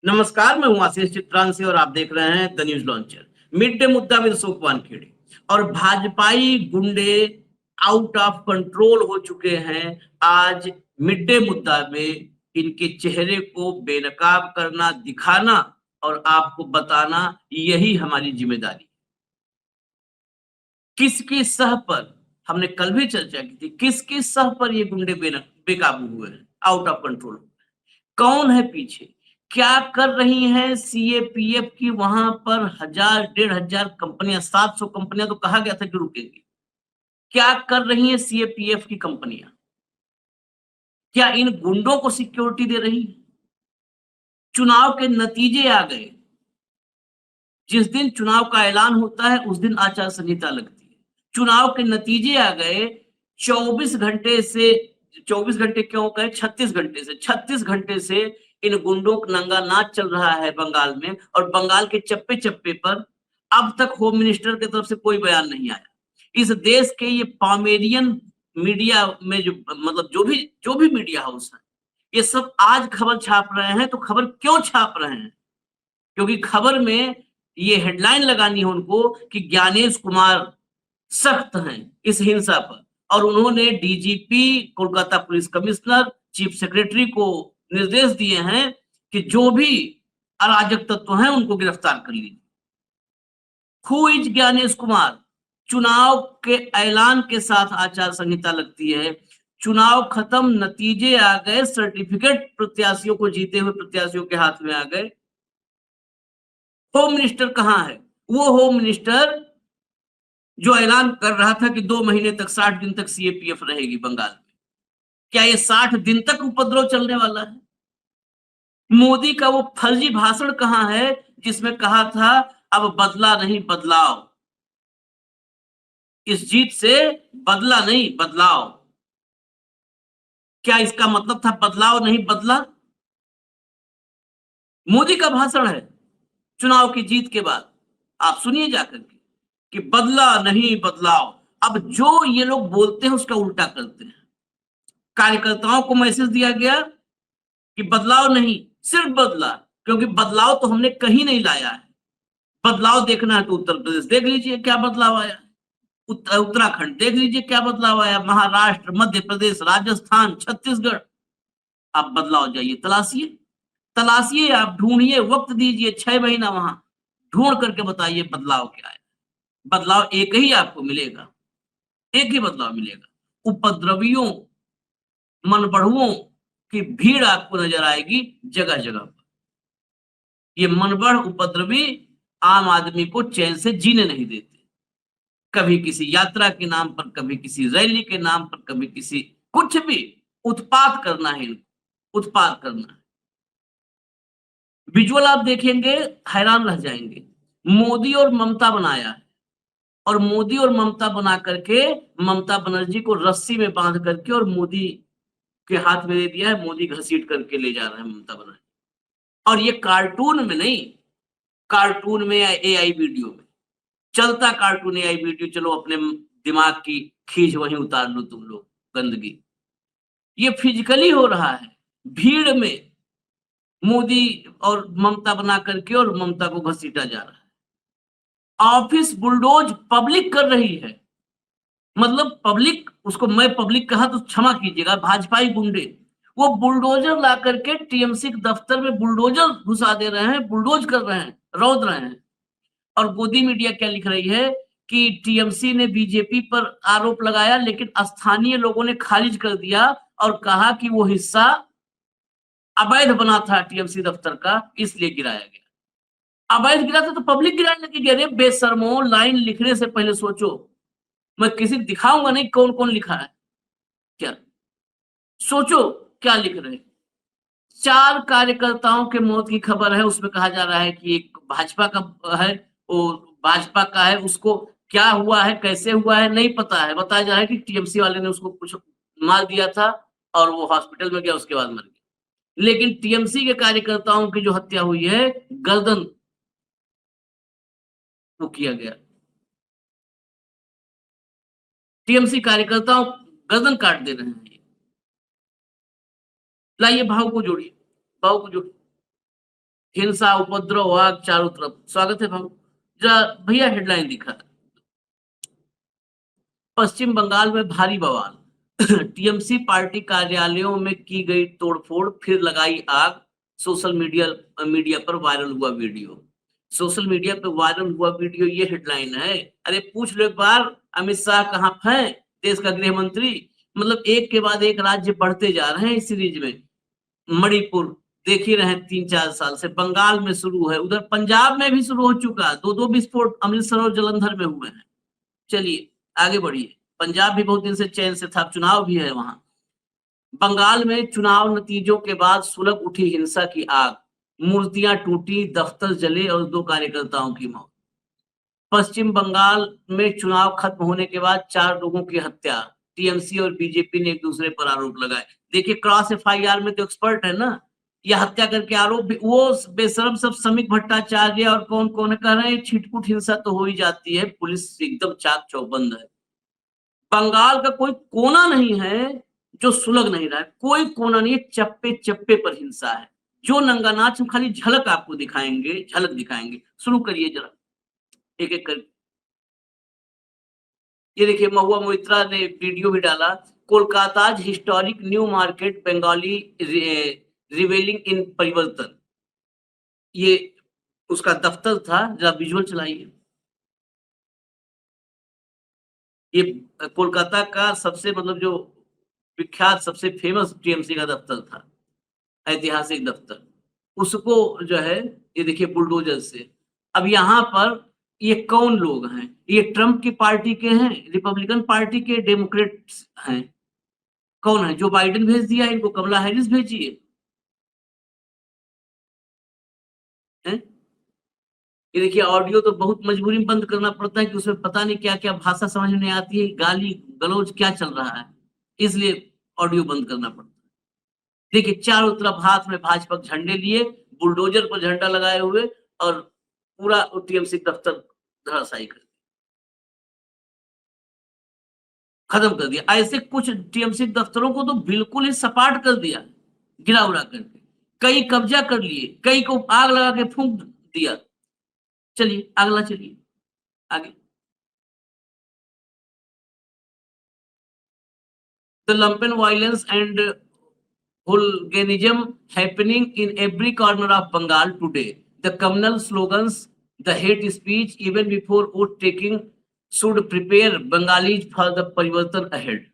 नमस्कार, मैं हूं आशीष चित्रांशी और आप देख रहे हैं the news launcher. Mid day मुद्दा विद सोपवान खेड़े। और भाजपाई गुंडे आउट ऑफ कंट्रोल हो चुके हैं। आज मिड डे मुद्दा में इनके चेहरे को बेनकाब करना, दिखाना और आपको बताना, यही हमारी जिम्मेदारी। किसकी सह पर, हमने कल भी चर्चा की थी, किसकी सह पर ये गुंडे बेकाबू हुए हैं, आउट ऑफ कंट्रोल। कौन है पीछे? क्या कर रही हैं सीएपीएफ की वहां पर 1000-1500 कंपनियां, 700 कंपनियां तो कहा गया था कि रुकेंगी। क्या कर रही हैं सीएपीएफ की कंपनियां? क्या इन गुंडों को सिक्योरिटी दे रही है? चुनाव के नतीजे आ गए। जिस दिन चुनाव का ऐलान होता है उस दिन आचार संहिता लगती है। चुनाव के नतीजे आ गए। 24 घंटे से, 24 घंटे क्यों कहे, 36 घंटे से इन गुंडों का नंगा नाच चल रहा है बंगाल में। और बंगाल के चप्पे चप्पे पर अब तक होम मिनिस्टर की तरफ से कोई बयान नहीं आया। इस देश के ये पामेरियन मीडिया में जो, मतलब जो भी मीडिया हाउस है, ये सब आज खबर छाप रहे हैं। तो खबर क्यों छाप रहे हैं? क्योंकि खबर में ये हेडलाइन लगानी है उनको कि ज्ञानेश कुमार सख्त हैं इस हिंसा पर। और उन्होंने DGP, Kolkata police commissioner, chief secretary को निर्देश दिए हैं कि जो भी अराजक तत्व हैं उनको गिरफ्तार कर लीजिए। Who is Gyanesh Kumar? चुनाव के ऐलान के साथ आचार संहिता लगती है। चुनाव खत्म, नतीजे आ गए, सर्टिफिकेट प्रत्याशियों को, जीते हुए प्रत्याशियों के हाथ में आ गए। होम मिनिस्टर कहां है? वो होम मिनिस्टर जो ऐलान कर रहा था कि 2 महीने तक, 60 दिन तक सीएपीएफ रहेगी बंगाल में। क्या ये 60 दिन तक उपद्रव चलने वाला है? मोदी का वो फर्जी भाषण कहां है जिसमें कहा था अब बदला नहीं बदलाव? इस जीत से बदला नहीं बदलाव। क्या इसका मतलब था बदलाव नहीं बदला? मोदी का भाषण है चुनाव की जीत के बाद। आप सुनिए जाकर के कि बदला नहीं बदलाव। अब जो ये लोग बोलते हैं उसका उल्टा करते हैं। कार्यकर्ताओं को मैसेज दिया गया कि बदलाव नहीं, सिर्फ बदला। क्योंकि बदलाव तो हमने कहीं नहीं लाया है। बदलाव देखना है तो उत्तर प्रदेश देख लीजिए क्या बदलाव आया। उत्तराखंड देख लीजिए क्या बदलाव आया। महाराष्ट्र, मध्य प्रदेश, राजस्थान, छत्तीसगढ़। आप बदलाव जाइए, तलाशिए, तलाशिए, आप ढूंढिए, वक्त दीजिए 6 महीना वहां। ढूंढ करके बताइए बदलाव क्या है। बदलाव एक ही आपको मिलेगा, एक ही बदलाव मिलेगा। उपद्रवियों, मनबढ़ुओं की भीड़ आपको नजर आएगी जगह जगह पर। ये मनबढ़ उपद्रवी आम आदमी को चैन से जीने नहीं देते। कभी किसी यात्रा के नाम पर, कभी किसी रैली के नाम पर, कभी किसी, कुछ भी उत्पात करना है इनको, उत्पात करना है। विजुअल आप देखेंगे, हैरान रह जाएंगे। मोदी और ममता बनाया है, और मोदी और ममता बना करके ममता बनर्जी को रस्सी में बांध करके और मोदी के हाथ में दे दिया है। मोदी घसीट करके ले जा रहे हैं ममता बनर्जी। और ये कार्टून में नहीं, कार्टून में या एआई वीडियो में, चलता कार्टून एआई वीडियो। चलो अपने दिमाग की खींच वहीं उतार लो तुम लोग, गंदगी। ये फिजिकली हो रहा है, भीड़ में मोदी और ममता बना करके, और ममता को घसीटा जा रहा है। ऑफिस बुलडोज पब्लिक कर रही है। मतलब पब्लिक, उसको मैं पब्लिक कहा तो क्षमा कीजिएगा, भाजपाई गुंडे वो बुलडोजर ला करके टीएमसी के दफ्तर में बुलडोजर घुसा दे रहे हैं, बुलडोज कर रहे हैं, रौद रहे हैं। और गोदी मीडिया क्या लिख रही है कि टीएमसी ने बीजेपी पर आरोप लगाया, लेकिन स्थानीय लोगों ने खारिज कर दिया और कहा कि वो हिस्सा अवैध बना था टीएमसी दफ्तर का, इसलिए गिराया गया। अवैध गिरा था तो पब्लिक गिराने लगी। अरे बेशर्मो, लाइन लिखने से पहले सोचो। मैं किसी दिखाऊंगा नहीं कौन कौन लिखा है, क्या सोचो क्या लिख रहे हैं। 4 कार्यकर्ताओं के मौत की खबर है, उसमें कहा जा रहा है कि एक भाजपा का है, वो भाजपा का है, उसको क्या हुआ है, कैसे हुआ है नहीं पता है। बताया जा रहा है कि टीएमसी वाले ने उसको कुछ मार दिया था और वो हॉस्पिटल में गया, उसके बाद मर गया। लेकिन टीएमसी के कार्यकर्ताओं की जो हत्या हुई है, गर्दन वो किया गया। टीएमसी कार्यकर्ताओं गर्दन काट दे रहे हैं। लाइए भाव को जोड़िए, भाव को जोड़िए। हिंसा उपद्रव आग चारों तरफ। स्वागत है भाऊ। जरा भैया हेडलाइन दिखा। पश्चिम बंगाल में भारी बवाल टीएमसी पार्टी कार्यालयों में की गई तोड़फोड़, फिर लगाई आग। सोशल मीडिया मीडिया पर वायरल हुआ वीडियो। सोशल मीडिया पर वायरल हुआ वीडियो, ये हेडलाइन है। अरे पूछ लो एक बार, अमित शाह कहाँ है, देश का गृह मंत्री। मतलब एक के बाद एक राज्य बढ़ते जा रहे हैं इस सीरीज में। मणिपुर देख ही रहे हैं, 3-4 साल से। बंगाल में शुरू है, उधर पंजाब में भी शुरू हो चुका। दो दो विस्फोट अमृतसर और जलंधर में हुए हैं। चलिए आगे बढ़िए। पंजाब भी बहुत दिन से चैन से था, चुनाव भी है वहां। बंगाल में चुनाव नतीजों के बाद सुलग उठी हिंसा की आग। मूर्तियां टूटी, दफ्तर जले और 2 कार्यकर्ताओं की मौत। पश्चिम बंगाल में चुनाव खत्म होने के बाद 4 लोगों की हत्या। टीएमसी और बीजेपी ने एक दूसरे पर आरोप लगाए। देखिए क्रॉस एफआईआर में तो एक्सपर्ट है ना, यह हत्या करके आरोप भी, वो बेशरम सब समीक भट्टाचार्य और कौन कौन कह रहे हैं, छिटपुट हिंसा तो हो ही जाती है, पुलिस एकदम चाक चौबंद है। बंगाल का कोई कोना नहीं है जो सुलग नहीं रहा है, कोई कोना नहीं है, चप्पे चप्पे पर हिंसा है। जो नंगा नाच, हम खाली झलक आपको दिखाएंगे, झलक दिखाएंगे। शुरू करिए जरा एक एक कर। ये देखिए महुआ मोइत्रा ने वीडियो भी डाला। Kolkata historic New Market Bengali revealing in परिवर्तन, ये उसका दफ्तर था। जरा विजुअल चलाइए। ये कोलकाता का सबसे मतलब जो विख्यात, सबसे फेमस टीएमसी का दफ्तर था, ऐतिहासिक दफ्तर। उसको जो है, ये देखिए बुलडोजर से। अब यहाँ पर ये कौन लोग हैं? ये ट्रंप की पार्टी के हैं, रिपब्लिकन पार्टी के, डेमोक्रेट्स हैं। कौन है? जो बाइडेन भेज दिया है इनको, कमला हैरिस भेजी है। ये देखिए ऑडियो तो बहुत मजबूरी में बंद करना पड़ता है कि उसमें पता नहीं क्या क्या भाषा समझ में नहीं आती है, गाली गलौज क्या चल रहा है, इसलिए ऑडियो बंद करना पड़ता है। देखिए चारों तरफ हाथ में भाजपा झंडे लिए, बुलडोजर पर झंडा लगाए हुए, और पूरा टीएमसी दफ्तर धराशायी कर खत्म कर दिया। ऐसे कुछ टीएमसी दफ्तरों को तो बिल्कुल ही सपाट कर दिया, गिरा उड़ा करके। कई कब्जा कर लिए, कई को आग लगा के फूंक दिया। चलिए अगला, चलिए आगे। The lumpen violence and hooliganism happening in every corner of Bengal today. The communal slogans, the hate speech, even before vote taking, should prepare Bengalis for the परिवर्तन ahead.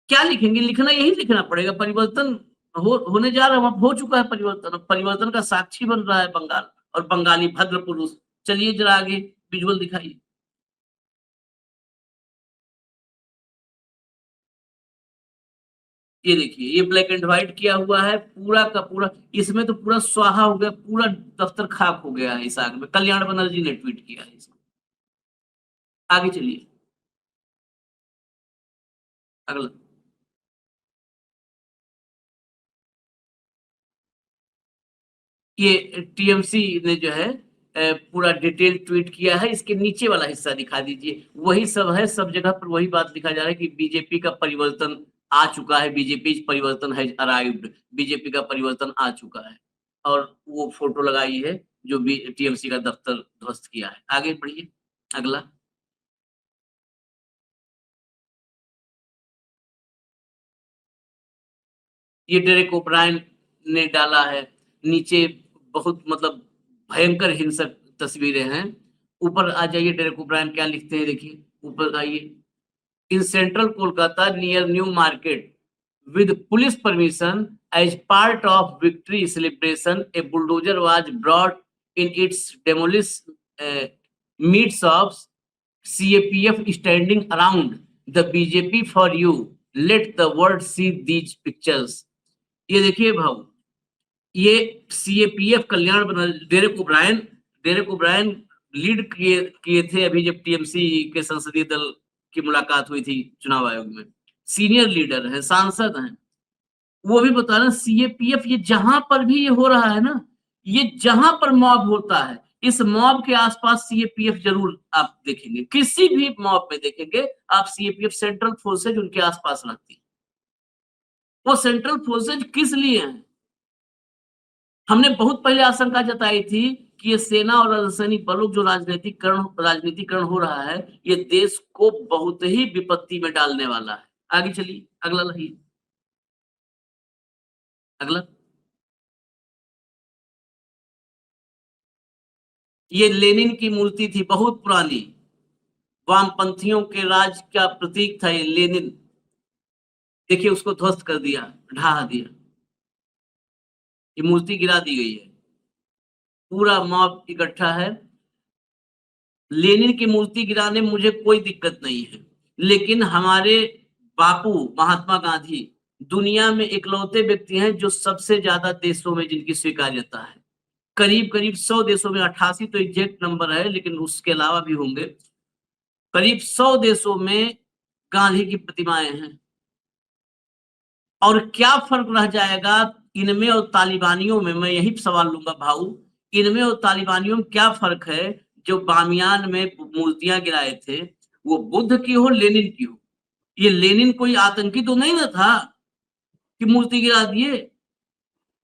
क्या लिखेंगे? लिखना यही लिखना पड़ेगा, परिवर्तन होने जा रहा है, हो चुका है परिवर्तन। अब परिवर्तन का साक्षी बन रहा है बंगाल और बंगाली भद्र पुरुष। चलिए जरा आगे विजुअल दिखाइए। ये देखिए, ये ब्लैक एंड व्हाइट किया हुआ है पूरा का पूरा। इसमें तो पूरा स्वाहा हो गया, पूरा दफ्तर खाक हो गया है इस आग में। कल्याण बनर्जी ने ट्वीट किया है इसको। आगे चलिए अगला। ये टीएमसी ने जो है पूरा डिटेल ट्वीट किया है। इसके नीचे वाला हिस्सा दिखा दीजिए। वही सब है, सब जगह पर वही बात लिखा जा रहा है कि बीजेपी का परिवर्तन आ चुका है, बीजेपी परिवर्तन है अराइव्ड, बीजेपी का परिवर्तन आ चुका है। और वो फोटो लगाई है जो भी टीएमसी का दफ्तर ध्वस्त किया है। आगे बढ़िए अगला। ये डेरेक ओब्रायन ने डाला है। नीचे बहुत मतलब भयंकर हिंसक तस्वीरें हैं। ऊपर आ जाइए, डेरेक ओब्रायन क्या लिखते हैं देखिए, ऊपर आइए। In central Kolkata near new market with police permission as part of victory celebration, a bulldozer was brought in its demolished midst of CAPF standing around the BJP for you, let the world see these pictures। ये देखिए भाऊ, ये CAPF कल्याण Derek O'Brien lead किए किए थे अभी जब TMC के संसदीय दल की मुलाकात हुई थी चुनाव आयोग में। सीनियर लीडर है, सांसद हैं। वो भी बता रहे सीएपीएफ, ये जहां पर भी ये हो रहा है ना, ये जहां पर मॉब होता है, इस मॉब के आसपास सीएपीएफ जरूर आप देखेंगे। किसी भी मॉब में देखेंगे आप सीएपीएफ, सेंट्रल फोर्सेज उनके आसपास रहती है। वो सेंट्रल फोर्सेज किस लिए हैं? हमने बहुत पहले आशंका जताई थी कि ये सेना और अर्धसैनिक बलों जो राजनीतिकरण हो रहा है, ये देश को बहुत ही विपत्ति में डालने वाला है। आगे चलिए, अगला लाइए, अगला। ये लेनिन की मूर्ति थी, बहुत पुरानी, वामपंथियों के राज का प्रतीक था ये लेनिन। देखिए उसको ध्वस्त कर दिया, ढहा दिया, ये मूर्ति गिरा दी गई है, पूरा मॉब इकट्ठा है। लेनिन की मूर्ति गिराने में मुझे कोई दिक्कत नहीं है, लेकिन हमारे बापू महात्मा गांधी दुनिया में इकलौते व्यक्ति हैं जो सबसे ज्यादा देशों में जिनकी स्वीकार्यता है। करीब करीब 100 देशों में, 88 तो एग्जैक्ट नंबर है, लेकिन उसके अलावा भी होंगे, करीब 100 देशों में गांधी की प्रतिमाएं हैं। और क्या फर्क रह जाएगा इनमें और तालिबानियों में, मैं यही सवाल लूंगा भाऊ, इनमें और तालिबानियों में क्या फर्क है? जो बामियान में मूर्तियां गिराए थे वो बुद्ध की हो, लेनिन की हो। ये लेनिन कोई आतंकी तो नहीं ना था कि मूर्ति गिरा दिए।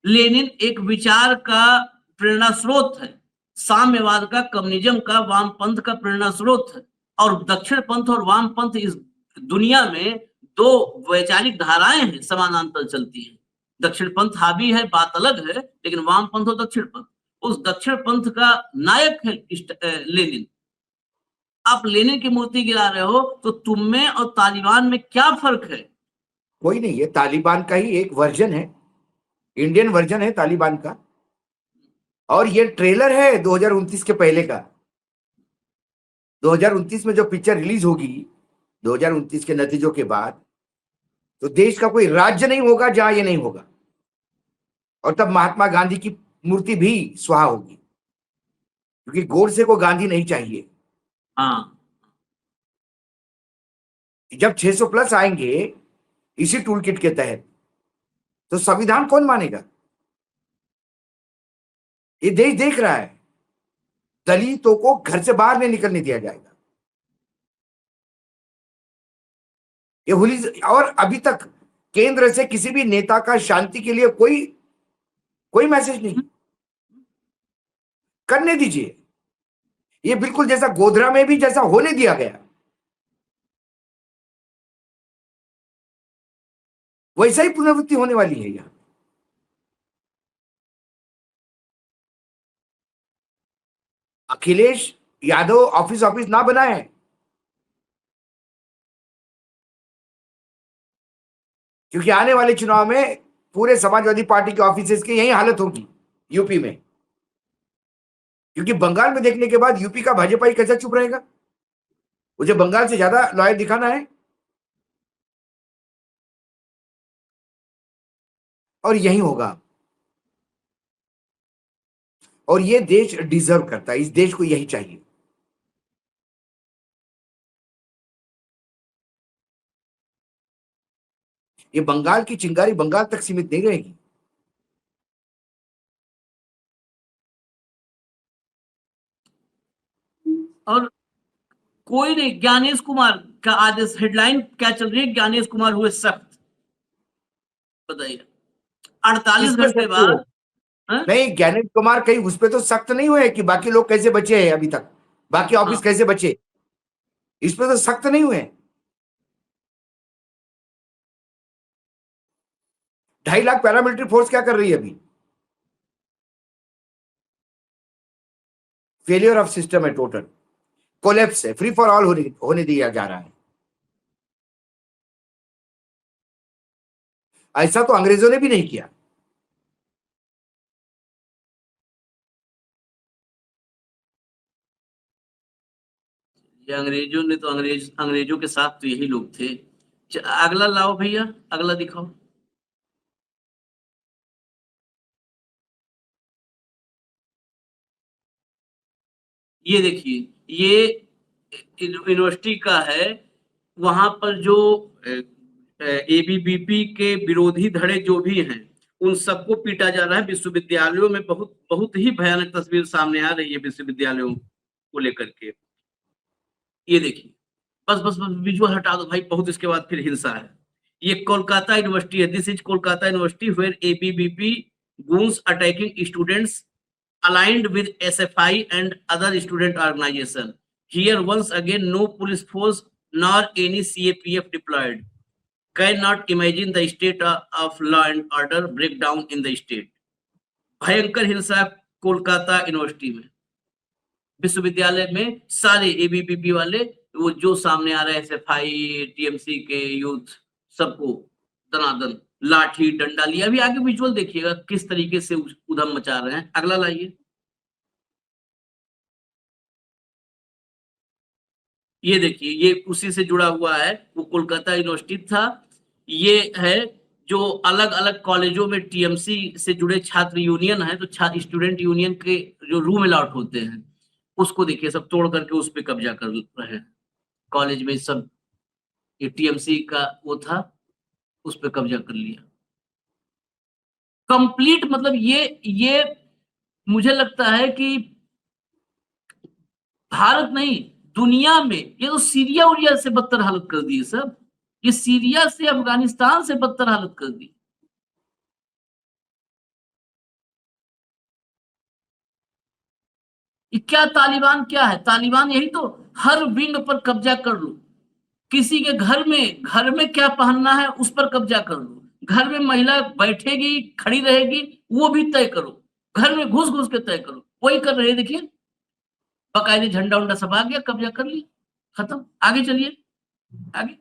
लेनिन एक विचार का प्रेरणा स्रोत है, साम्यवाद का, कम्युनिज्म का, वामपंथ का प्रेरणा स्रोत है। और दक्षिण पंथ और वामपंथ इस दुनिया में दो वैचारिक धाराएं हैं, समानांतर चलती हैं। दक्षिण पंथ हावी है, बात अलग है, लेकिन वामपंथ और दक्षिण पंथ, उस दक्षिण पंथ का नायक है लेनिन। आप लेनिन की मूर्ति गिरा रहे हो, तो तुम में और तालिबान में क्या फर्क है? कोई नहीं, ये तालिबान का ही एक वर्जन है, इंडियन वर्जन है तालिबान का। और ये ट्रेलर है 2029 के पहले का। 2029 में जो पिक्चर रिलीज होगी 2029 के नतीजों के बाद, तो देश का कोई राज्य नहीं होगा जहां ये नहीं होगा। और तब महात्मा गांधी की मूर्ति भी स्वाहा होगी, क्योंकि गोडसे को गांधी नहीं चाहिए। हाँ, जब 600 प्लस आएंगे इसी टूल किट के तहत, तो संविधान कौन मानेगा? ये देश देख रहा है, दलितों को घर से बाहर नहीं निकलने दिया जाएगा। ये होली, और अभी तक केंद्र से किसी भी नेता का शांति के लिए कोई मैसेज नहीं। करने दीजिए, ये बिल्कुल जैसा गोधरा में भी जैसा होने दिया गया, वैसा ही पुनरावृत्ति होने वाली है यहां। अखिलेश यादव ऑफिस ना बनाए, क्योंकि आने वाले चुनाव में पूरे समाजवादी पार्टी के ऑफिसेस की यही हालत होगी यूपी में। क्योंकि बंगाल में देखने के बाद यूपी का भाजपा ही कैसा चुप रहेगा? मुझे बंगाल से ज्यादा लॉयल दिखाना है। और यही होगा, और ये देश डिजर्व करता है, इस देश को यही चाहिए। ये बंगाल की चिंगारी बंगाल तक सीमित नहीं रहेगी। और कोई नहीं, ज्ञानेश कुमार का आज हेडलाइन क्या चल रही है? ज्ञानेश कुमार हुए सख्त, बताइए 48 घंटे बाद। नहीं, ज्ञानेश कुमार कहीं उस पर तो सख्त नहीं हुए कि बाकी लोग कैसे बचे हैं अभी तक, बाकी ऑफिस कैसे बचे, इस पर तो सख्त नहीं हुए। 2.5 लाख पैरामिलिट्री फोर्स क्या कर रही है अभी? फेलियर ऑफ सिस्टम है, टोटल कोलैप्स है, फ्री फॉर ऑल होने दिया जा रहा है। ऐसा तो अंग्रेजों ने भी नहीं किया। ये अंग्रेजों ने तो अंग्रेजों के साथ तो यही लोग थे। अगला लाओ भैया, अगला दिखाओ। ये देखिए, ये यूनिवर्सिटी का है। वहां पर जो एबीवीपी के विरोधी धड़े जो भी हैं, उन सबको पीटा जा रहा है। विश्वविद्यालयों में बहुत बहुत ही भयानक तस्वीर सामने आ रही है विश्वविद्यालयों को लेकर के। ये देखिए, बस बस बस विजुअल हटा दो भाई, बहुत इसके बाद फिर हिंसा है। ये कोलकाता यूनिवर्सिटी है, this is Kolkata university where ABVP goons attacking students aligned with SFI and other student organization. Here once again no police force nor any CAPF deployed. Cannot imagine the state of law and order breakdown in the state. भयंकर हिंसा Kolkata university में, विश्वविद्यालय में सारे ABVP वाले वो जो सामने आ रहे हैं, एसएफआई टीएमसी के यूथ सबको दनादन लाठी डंडा लिया। अभी आगे विजुअल देखिएगा किस तरीके से उधम मचा रहे हैं। अगला लाइए, ये देखिए, ये उसी से जुड़ा हुआ है, वो कोलकाता यूनिवर्सिटी था। ये है जो अलग अलग कॉलेजों में टीएमसी से जुड़े छात्र यूनियन है, तो स्टूडेंट यूनियन के जो रूम अलॉट होते हैं उसको देखिए सब तोड़ करके उस पर कब्जा कर रहे हैं। कॉलेज में सब ये टीएमसी का वो था, उस पर कब्जा कर लिया कंप्लीट। मतलब ये मुझे लगता है कि भारत नहीं दुनिया में ये तो सीरिया उरिया से बदतर हालत कर दी है सब। ये सीरिया से अफगानिस्तान से बदतर हालत कर दी। क्या तालिबान क्या है? तालिबान यही तो, हर विंग पर कब्जा कर लो। किसी के घर में क्या पहनना है उस पर कब्जा कर लो। घर में महिला बैठेगी खड़ी रहेगी वो भी तय करो। घर में घुस घुस के तय करो। वही कर रहे हैं, देखिए बकायदे झंडा उंडा सब आ गया, कब्जा कर लिया, खत्म। आगे चलिए, आगे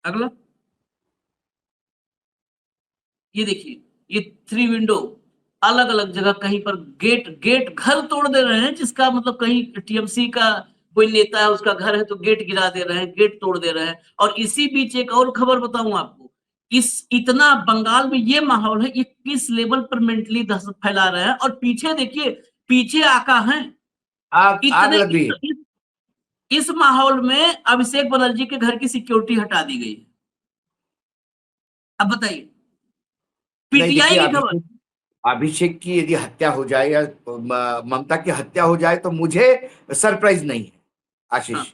अगला। ये देखिए, ये 3 विंडो अलग अलग जगह, कहीं पर गेट घर तोड़ दे रहे हैं, जिसका मतलब कहीं टीएमसी का कोई नेता है उसका घर है तो गेट गिरा दे रहे हैं, गेट तोड़ दे रहे हैं। और इसी बीच एक और खबर बताऊं आपको, इस इतना बंगाल में ये माहौल है, ये किस लेवल पर मेंटली दहशत फैला रहे हैं। और पीछे देखिए, पीछे आका है आग इतने लग रही है। इस माहौल में अभिषेक बनर्जी के घर की सिक्योरिटी हटा दी गई। अब बताइए, नहीं पीटीआई देखिए, की खबर। अभिषेक की यदि हत्या हो जाए या ममता की हत्या हो जाए तो मुझे सरप्राइज नहीं है आशीष। हाँ।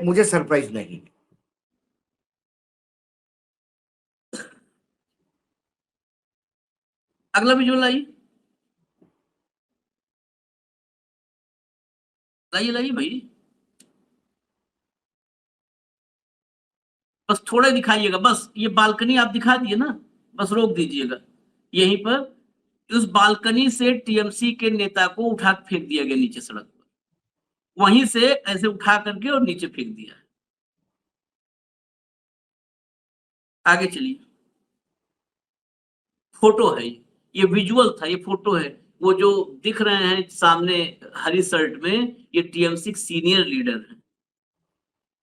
मुझे सरप्राइज नहीं है। अगला विजुअल लाइए, लाइए लाइए भाई, बस थोड़ा दिखाइएगा। बस ये बालकनी आप दिखा दिए ना, बस रोक दीजिएगा यहीं पर। उस बालकनी से टीएमसी के नेता को उठा फेंक दिया गया नीचे सड़क पर, वहीं से ऐसे उठा करके और नीचे फेंक दिया। आगे चलिए, फोटो है ये विजुअल था, ये फोटो है। वो जो दिख रहे हैं सामने हरी शर्ट में, ये टीएमसी सीनियर लीडर है।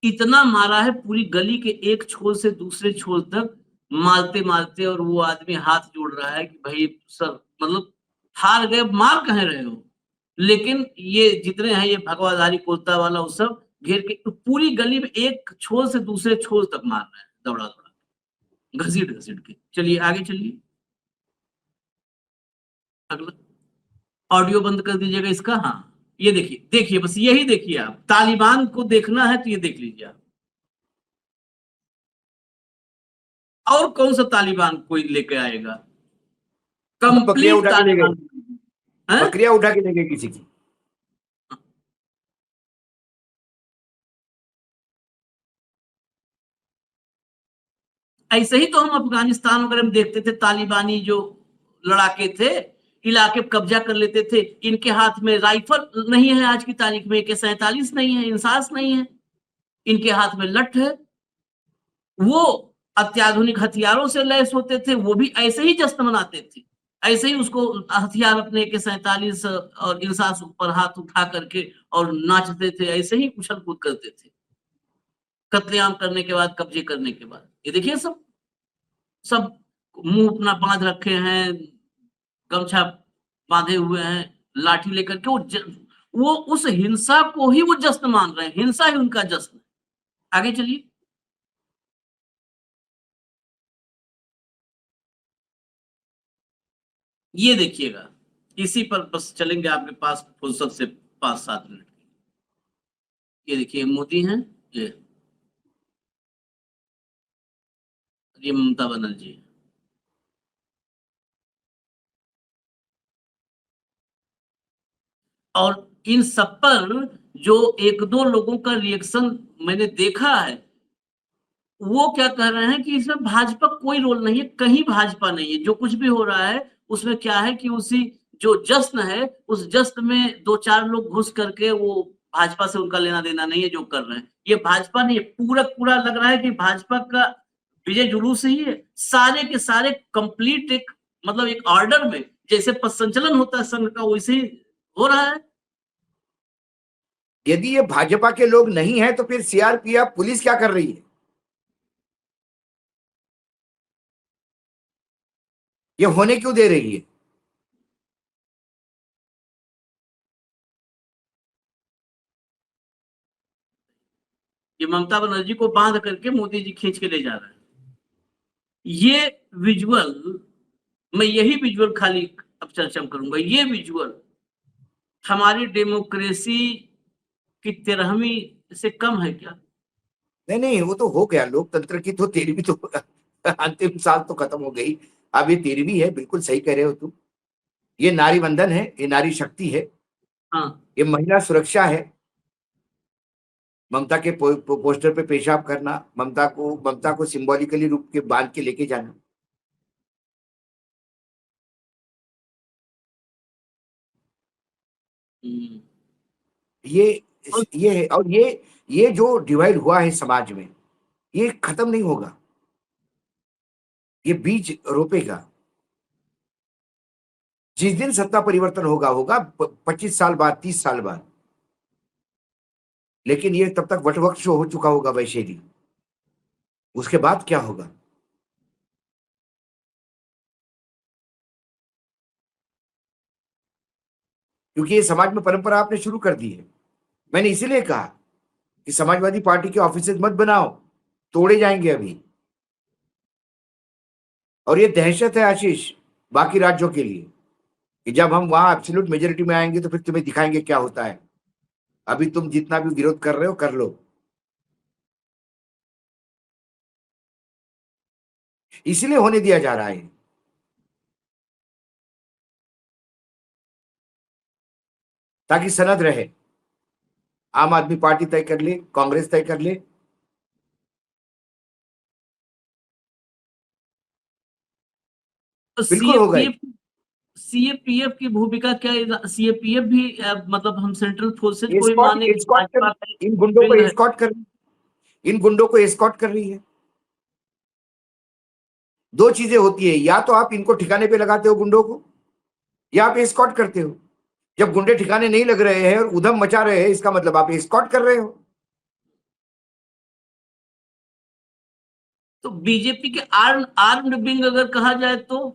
इतना मारा है, पूरी गली के एक छोर से दूसरे छोर तक मारते मारते, और वो आदमी हाथ जोड़ रहा है कि भाई सर, मतलब हार गए, मार कह रहे हो। लेकिन ये जितने हैं, ये भगवाधारी कुर्ता वाला, वो सब घेर के पूरी गली में एक छोर से दूसरे छोर तक मार रहे हैं, दौड़ा दौड़ा, घसीट घसीट के। चलिए आगे चलिए, अगला ऑडियो बंद कर दीजिएगा इसका। हाँ, ये देखिए, देखिए बस यही देखिए, आप तालिबान को देखना है तो ये देख लीजिए आप। और कौन सा तालिबान कोई लेके आएगा? बकरियां कंप्लीट उठा के ले गए, तालिबान है। बकरियां उठा के ले गए किसी की। ऐसे ही तो हम अफगानिस्तान वगैरह में देखते थे, तालिबानी जो लड़ाके थे इलाके कब्जा कर लेते थे। इनके हाथ में राइफल नहीं है, आज की तारीख में AK-47 नहीं है, इंसास नहीं है, इनके हाथ में लठ है। वो अत्याधुनिक हथियारों से लैस होते थे, वो भी ऐसे ही जश्न मनाते थे, ऐसे ही उसको हथियार अपने AK-47 और इंसास पर हाथ उठा करके और नाचते थे, ऐसे ही उछल कूद करते थे कत्लेआम करने के बाद, कब्जे करने के बाद। ये देखिए, सब सब मुंह अपना बांध रखे हैं, गमछा बांधे हुए हैं, लाठी लेकर के। वो उस हिंसा को ही वो जश्न मान रहे हैं, हिंसा ही उनका जश्न। आगे चलिए, ये देखिएगा, इसी पर बस चलेंगे आपके पास फुर्सत से 5-7 मिनट। ये देखिए, मोदी हैं ये, ये ममता बनर्जी। और इन सब पर जो एक दो लोगों का रिएक्शन मैंने देखा है, वो क्या कह रहे हैं कि इसमें भाजपा कोई रोल नहीं है, कहीं भाजपा नहीं है, जो कुछ भी हो रहा है उसमें क्या है कि उसी जो जश्न है उस जश्न में दो चार लोग घुस करके वो भाजपा से उनका लेना देना नहीं है जो कर रहे हैं, ये भाजपा नहीं है। पूरा पूरा लग रहा है कि भाजपा का विजय जुलूस ही है, सारे के सारे कंप्लीट एक मतलब एक ऑर्डर में जैसे पथ संचलन होता है संघ का वैसे ही हो रहा है। यदि ये भाजपा के लोग नहीं है तो फिर सीआरपीएफ पुलिस क्या कर रही है? ये होने क्यों दे रही है? ये ममता बनर्जी को बांध करके मोदी जी खींच के ले जा रहे हैं। ये विजुअल, मैं यही विजुअल खाली अब चर्चा करूंगा, ये विजुअल हमारी डेमोक्रेसी की 13वीं से कम है क्या? नहीं नहीं, वो तो हो गया, लोकतंत्र की तो 13वीं तो अंतिम साल तो खत्म हो गई, अब ये 13वीं है। बिल्कुल सही कह रहे हो तुम। ये नारी वंदन है, ये नारी शक्ति है, हाँ। ये महिला सुरक्षा है। ममता के पोस्टर पे पेशाब करना, ममता को सिंबॉलिकली रूप के बांध के लेके जाना, हम्म। ये और ये है। और ये जो डिवाइड हुआ है समाज में, ये खत्म नहीं होगा, ये बीज रोपेगा। जिस दिन सत्ता परिवर्तन होगा होगा 25 साल बाद, 30 साल बाद, लेकिन ये तब तक वटवृक्ष हो चुका होगा वैशेरी। उसके बाद क्या होगा? क्योंकि ये समाज में परंपरा आपने शुरू कर दी है। मैंने इसीलिए कहा कि समाजवादी पार्टी के ऑफिसेज मत बनाओ, तोड़े जाएंगे अभी। और ये दहशत है आशीष बाकी राज्यों के लिए, कि जब हम वहां एब्सोल्यूट मेजोरिटी में आएंगे तो फिर तुम्हें दिखाएंगे क्या होता है। अभी तुम जितना भी विरोध कर रहे हो कर लो। इसलिए होने दिया जा रहा है, ताकि सनद रहे। आम आदमी पार्टी तय कर ले, कांग्रेस तय कर ले। तो बिल्कुल हो गए। सीएपीएफ सीएपीएफ की भूमिका क्या है? सीएपीएफ भी मतलब हम सेंट्रल फोर्सेज को ही एस्कॉट माने कि एस्कॉट कर, भाजपा का एक इन गुंडों को विंग है? एस्कॉट कर, इन गुंडों को एस्कॉट कर रही है। दो चीजें होती है, या तो आप इनको ठिकाने पे लगाते हो गुंडों को, या आप एस्कॉट करते हो। जब गुंडे ठिकाने नहीं लग रहे हैं और उधम मचा रहे हैं, इसका मतलब आप एस्कॉट कर रहे हो। तो बीजेपी के आर्म्ड विंग अगर कहा जाए तो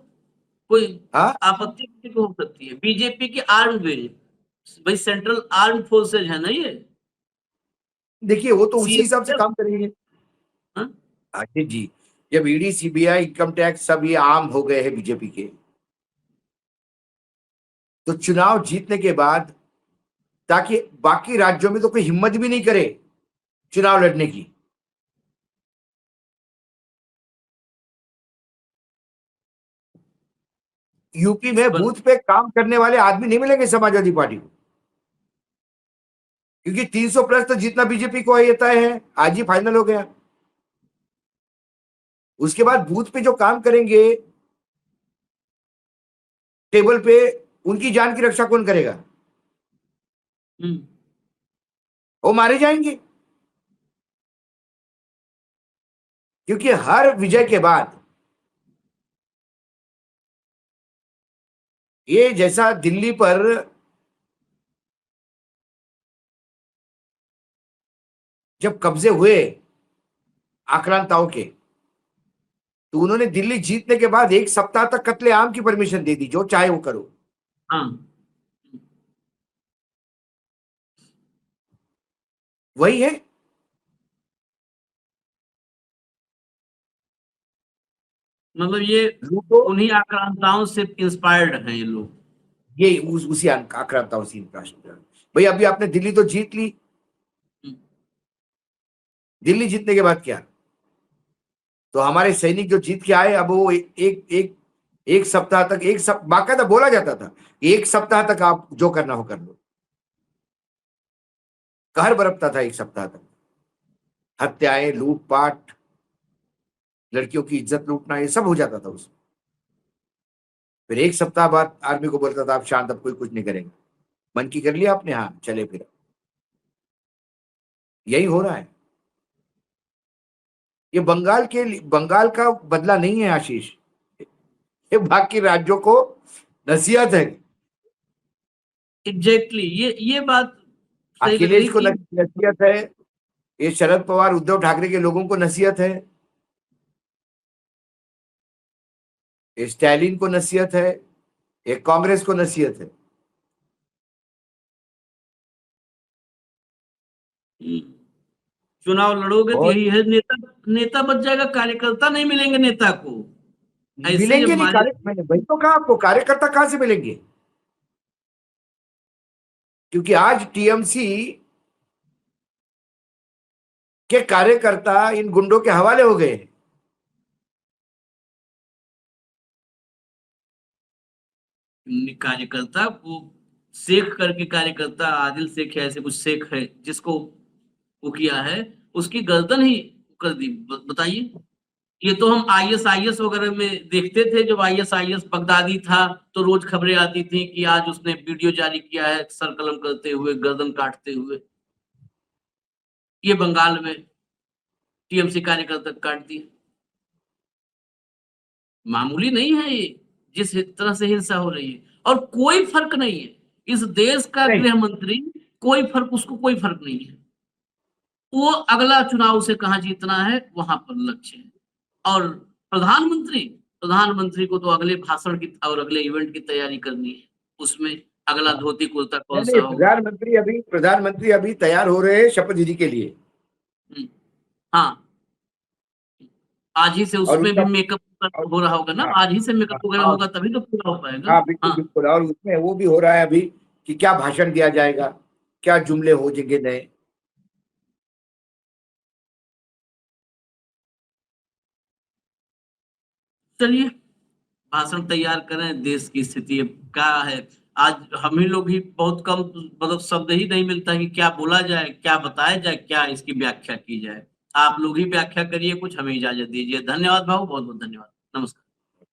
कोई हाँ, आपत्ति किसी को हो सकती है? बीजेपी के आर्म्ड विंग, भाई सेंट्रल आर्म फोर्सेज है ना ये। देखिए वो तो उसी हिसाब से सीएपीएफ। काम करेंगे। हाँ? आखिर जी, जब ईडी सीबीआई इनकम टैक्स सब ये आम हो गए हैं बीजेपी के, तो चुनाव जीतने के बाद, ताकि बाकी राज्यों में तो कोई हिम्मत भी नहीं करे चुनाव लड़ने की। यूपी इस में पर बूथ पे काम करने वाले आदमी नहीं मिलेंगे समाजवादी पार्टी को, क्योंकि 300 प्लस तो जीतना बीजेपी को है, ये तय है, आज ही फाइनल हो गया। उसके बाद बूथ पे जो काम करेंगे टेबल पे, उनकी जान की रक्षा कौन करेगा? हम्म। वो मारे जाएंगे। क्योंकि हर विजय के बाद, ये जैसा दिल्ली पर जब कब्जे हुए आक्रांताओं के, तो उन्होंने दिल्ली जीतने के बाद 1 सप्ताह तक कत्लेआम की परमिशन दे दी, जो चाहे वो करो। हाँ। वही है। मतलब ये लूटो। उन्हीं आक्रांताओं से इंस्पायर्ड हैं ये लोग। ये उसी आक्रांताओं से राष्ट्र। भाई अभी आपने दिल्ली तो जीत ली, हम्म। दिल्ली जीतने के बाद क्या? तो हमारे सैनिक जो जीत के आए, अब वो एक सप्ताह तक, बाकायदा बोला जाता था, एक सप्ताह तक आप जो करना हो कर लो। कहर बरपता था एक सप्ताह तक, हत्याएं, लूटपाट, लड़कियों की इज्जत लूटना, ये सब हो जाता था उसमें। फिर एक सप्ताह बाद आर्मी को बोलता था आप शांत, अब कोई कुछ नहीं करेंगे। मन की कर लिया आपने, हाँ चले फिर। यही हो रहा है। ये बंगाल का बदला नहीं है आशीष, ये बाकी राज्यों को नसीहत है। एग्जैक्टली ये बात सही लग रही अखिलेश को कि नसीहत है, ये शरद पवार, उद्धव ठाकरे के लोगों को नसीहत है, ये स्टैलिन को नसीहत है, ये कांग्रेस को नसीहत है। चुनाव लड़ोगे तो और यही है, नेता नेता बच जाएगा, कार्यकर्ता नहीं मिलेंगे नेता को। ऐसे जब मिलेंगे नहीं मैंने वही तो कहा आपको, कार्यकर्ता कहां से मिलेंगे? क्योंकि आज टीएमसी के कार्यकर्ता इन गुंडों के हवाले हो गए। कार्यकर्ता वो शेख करके कार्यकर्ता, आदिल शेख है, ऐसे कुछ शेख है जिसको वो किया है, उसकी गर्दन ही कर दी। बताइए, ये तो हम आईएस वगैरह में देखते थे, जब आईएस बगदादी था तो रोज खबरें आती थी कि आज उसने वीडियो जारी किया है सर कलम करते हुए, गर्दन काटते हुए। ये बंगाल में टीएमसी कार्यकर्ता काट दिए। मामूली नहीं है ये, जिस तरह से हिंसा हो रही है, और कोई फर्क नहीं है। इस देश का नहीं, गृह मंत्री, उसको कोई फर्क नहीं है। वो अगला चुनाव से कहां जीतना है वहां पर लक्ष्य है। और प्रधानमंत्री को तो अगले भाषण की और अगले इवेंट की तैयारी करनी है, उसमें अगला धोती कुर्ता कौन नहीं सा नहीं, होगा। प्रधानमंत्री अभी तैयार हो रहे हैं शपथ विधि के लिए। हाँ, आज ही से और उसमें भी उसका मेकअप हो रहा होगा ना, हाँ आज ही से मेकअप वगैरह हाँ होगा तभी तो पूरा हो पाएगा। हाँ, बिल्कुल हाँ, बिल्कुल। और उसमें वो भी हो रहा है अभी कि क्या भाषण दिया जाएगा, क्या जुमले हो जाएंगे नए। चलिए भाषण तैयार करें। देश की स्थिति अब क्या है, आज हम ही लोग ही बहुत कम, मतलब शब्द ही नहीं मिलता कि क्या बोला जाए, क्या बताया जाए, क्या इसकी व्याख्या की जाए। आप लोग ही व्याख्या करिए कुछ, हमें इजाजत दीजिए। धन्यवाद भाऊ, बहुत बहुत धन्यवाद, नमस्कार।